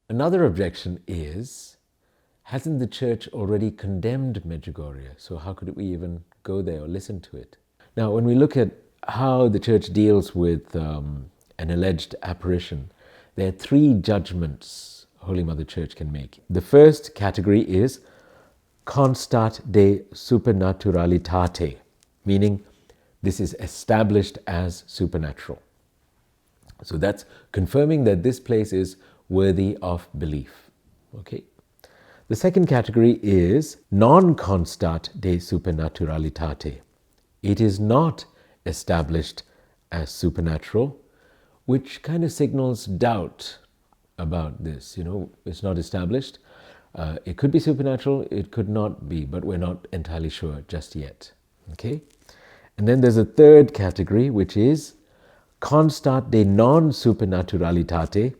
Another objection is, hasn't the church already condemned Medjugorje? So how could we even go there or listen to it? Now, when we look at how the church deals with an alleged apparition, there are three judgments Holy Mother Church can make. The first category is constat de supernaturalitate, meaning this is established as supernatural. So that's confirming that this place is worthy of belief. Okay. The second category is non-constat de supernaturalitate. It is not established as supernatural, which kind of signals doubt about this. It's not established. It could be supernatural, it could not be, but we're not entirely sure just yet. Okay? And then there's a third category, which is constat de non-supernaturalitate.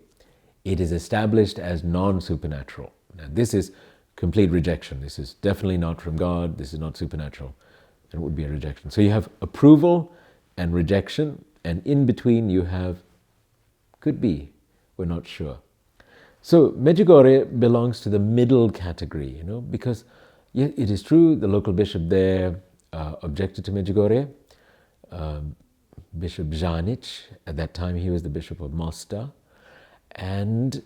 It is established as non-supernatural. Now, this is complete rejection. This is definitely not from God. This is not supernatural. It would be a rejection. So you have approval and rejection, and in between you have could be, we're not sure. So Medjugorje belongs to the middle category, because it is true the local bishop there objected to Medjugorje. Bishop Žanić, at that time he was the bishop of Mostar, and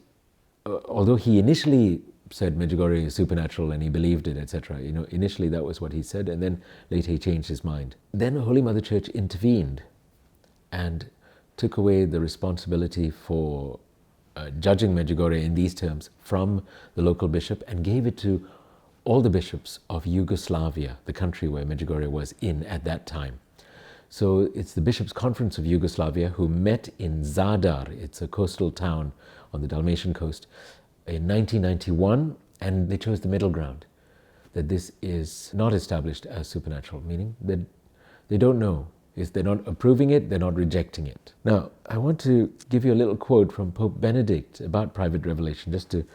although he initially said Medjugorje is supernatural and he believed it, etc. Initially that was what he said, and then later he changed his mind. Then Holy Mother Church intervened and took away the responsibility for judging Medjugorje in these terms from the local bishop and gave it to all the bishops of Yugoslavia, the country where Medjugorje was in at that time. So it's the Bishops' Conference of Yugoslavia who met in Zadar, it's a coastal town on the Dalmatian coast, in 1991, and they chose the middle ground, that this is not established as supernatural, meaning that they don't know. They're not approving it, they're not rejecting it. Now, I want to give you a little quote from Pope Benedict about private revelation, just to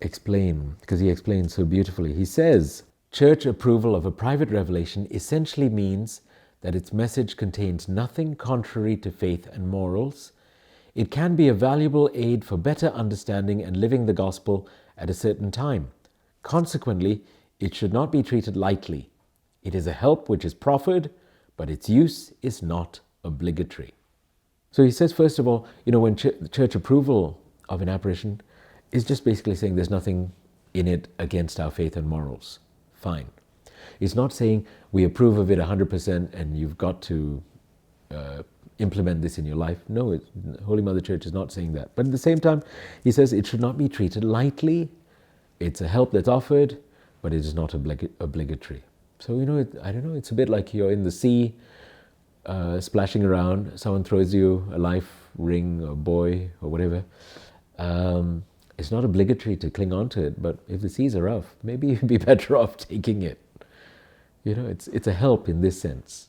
explain, because he explains so beautifully. He says, church approval of a private revelation essentially means that its message contains nothing contrary to faith and morals. It can be a valuable aid for better understanding and living the gospel at a certain time. Consequently, it should not be treated lightly. It is a help which is proffered, but its use is not obligatory. So he says, first of all, when church approval of an apparition is just basically saying there's nothing in it against our faith and morals. Fine. It's not saying we approve of it 100% and you've got to implement this in your life. No, Holy Mother Church is not saying that. But at the same time, he says it should not be treated lightly. It's a help that's offered, but it is not obligatory. So, I don't know, it's a bit like you're in the sea, splashing around. Someone throws you a life ring or buoy or whatever. It's not obligatory to cling on to it, but if the seas are rough, maybe you'd be better off taking it. It's a help in this sense.